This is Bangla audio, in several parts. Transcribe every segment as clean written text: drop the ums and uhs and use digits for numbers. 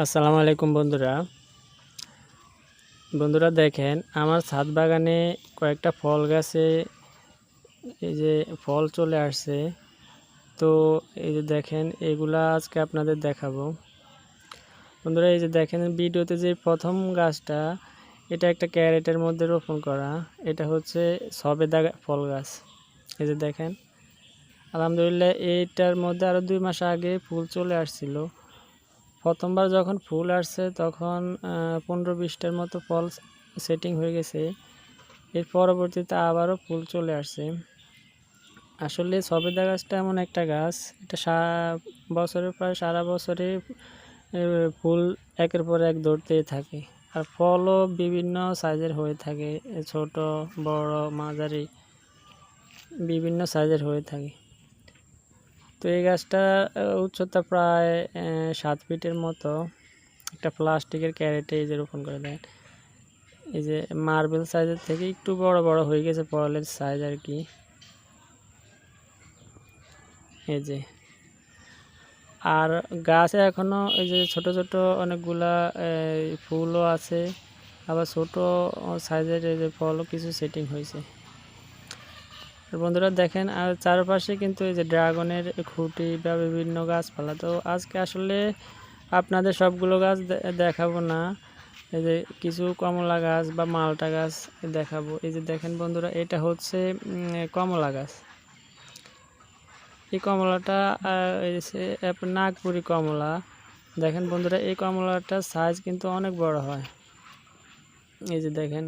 আসসালামু আলাইকুম বন্ধুরা দেখেন আমার ছাদ বাগানে কয়েকটা ফল গাছে এই যে ফল চলে আসছে। তো এই যে দেখেন এগুলা আজকে আপনাদের দেখাবো। বন্ধুরা এই যে দেখেন ভিডিওতে যে প্রথম গাছটা, এটা একটা ক্যারেটের মধ্যে রোপণ করা। এটা হচ্ছে সবেদা ফল গাছ। এই যে দেখেন আলহামদুলিল্লাহ এইটার মধ্যে আরও 2 মাস আগে ফুল চলে আসছিল। প্রথমবার যখন ফুল আসছে তখন 15-20টার মতো ফল সেটিং হয়ে গেছে। এর পরবর্তীতে আবারও ফুল চলে আসছে। আসলে সবেদা গাছটা এমন একটা গাছ, এটা বছরের প্রায় সারা বছরে ফুল একের পর এক ধরতেই থাকে। আর ফলও বিভিন্ন সাইজের হয়ে থাকে, ছোট বড় মাঝারি বিভিন্ন সাইজের হয়ে থাকে। তো এই গাছটা উচ্চতা প্রায় 7 ফিটের মতো। একটা প্লাস্টিকের ক্যারেটে এই যে রোপণ করে দেন। এই যে মার্বেল সাইজের থেকে একটু বড় বড় হয়ে গেছে ফলের সাইজ আর কি। এই যে আর গাছে এখনো এই যে ছোট ছোট অনেকগুলা ফুলও আছে, আবার ছোট সাইজের এই যে ফলও কিছু সেটিং হয়েছে। বন্ধুরা দেখেন আর চারপাশে কিন্তু এই যে ড্রাগনের খুঁটি বা বিভিন্ন গাছপালা। তো আজকে আসলে আপনাদের সবগুলো গাছ দেখাবো না, এই যে কিছু কমলা গাছ বা মালটা গাছ দেখাবো। এই যে দেখেন বন্ধুরা এটা হচ্ছে কমলা গাছ। এই কমলাটা নাগপুরি কমলা। দেখেন বন্ধুরা এই কমলাটার সাইজ কিন্তু অনেক বড় হয়। এই যে দেখেন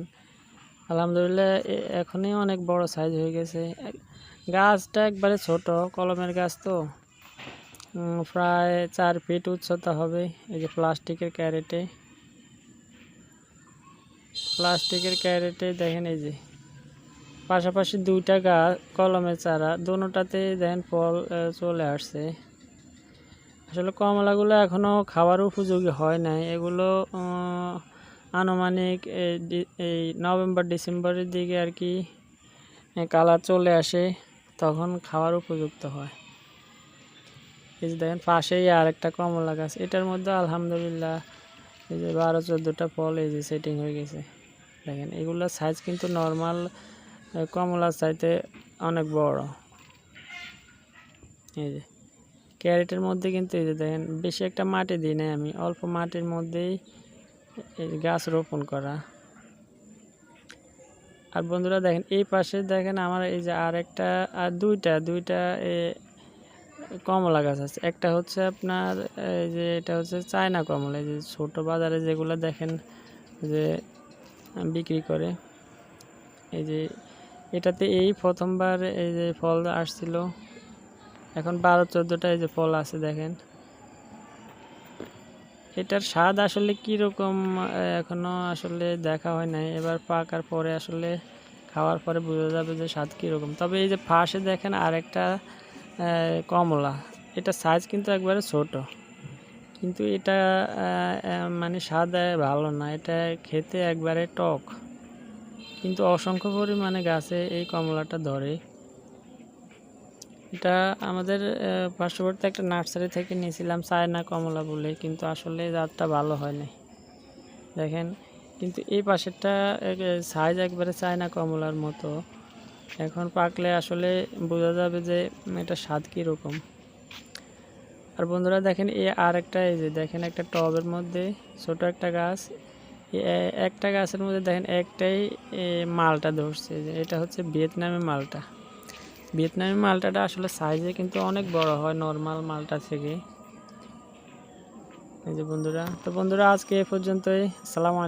আলহামদুলিল্লাহ এখনই অনেক বড় সাইজ হয়ে গেছে। গাছটা একবারে ছোট কলমের গাছ, তো প্রায় 4 ফিট উচ্চতা হবে। এই যে প্লাস্টিকের ক্যারেটে দেখেন এই যে পাশাপাশি 2টা গাছ কলমের চারা, দোনোটাতে দেখেন ফল চলে আসছে। আসলে কমলাগুলো এখনও খাওয়ার উপযোগী হয় নাই। এগুলো আনুমানিক এই নভেম্বর ডিসেম্বরের দিকে আর কি কালার চলে আসে, তখন খাওয়ার উপযুক্ত হয়। এই যে দেখেন পাশেই আর একটা কমলা গাছ, এটার মধ্যে আলহামদুলিল্লাহ এই যে 12-14টা ফল এই যে সেটিং হয়ে গেছে। দেখেন এগুলোর সাইজ কিন্তু নর্মাল কমলার চাইতে অনেক বড়। এই যে ক্যারেটের মধ্যে কিন্তু এই যে দেখেন বেশি একটা মাটি দিই নাই আমি, অল্প মাটির মধ্যেই এই গাছ রোপণ করা। আর বন্ধুরা দেখেন এই পাশে দেখেন আমার এই যে আর দুইটা কমলা গাছ আছে। একটা হচ্ছে আপনার এই যে এটা হচ্ছে চায়না কমলা, এই যে ছোট বাজারে যেগুলো দেখেন যে বিক্রি করে। এই যে এটাতে এই প্রথমবার এই যে ফল আসছিল, এখন 12-14টা এই যে ফল আছে দেখেন। এটার স্বাদ আসলে কীরকম এখনও আসলে দেখা হয় নাই, এবার পাকার পরে আসলে খাওয়ার পরে বোঝা যাবে যে স্বাদ কীরকম। তবে এই যে পাশে দেখেন আরেকটা কমলা, এটা সাইজ কিন্তু একবারে ছোট, কিন্তু এটা মানে স্বাদ ভালো না, এটা খেতে একবারে টক, কিন্তু অসংখ্য পরিমাণে গাছে এই কমলাটা ধরে। এটা আমাদের পার্শ্ববর্তী একটা নার্সারি থেকে নিয়েছিলাম চায়না কমলা বলে, কিন্তু আসলে জাতটা ভালো হয় নাই দেখেন। কিন্তু এই পাশেরটা সাইজ একবারে চায়না কমলার মতো, এখন পাকলে আসলে বোঝা যাবে যে এটা স্বাদ কীরকম। আর বন্ধুরা দেখেন আর একটা এই যে দেখেন একটা টবের মধ্যে ছোট একটা গাছ, একটা গাছের মধ্যে দেখেন একটাই মালটা ধরছে। এটা হচ্ছে ভিয়েতনামি মালটাটা আসলে সাইজে কিন্তু অনেক বড় হয় নর্মাল মালটা থেকে। এই যে বন্ধুরা, তো বন্ধুরা আজকে এ পর্যন্তই। আসসালামু আলাইকুম।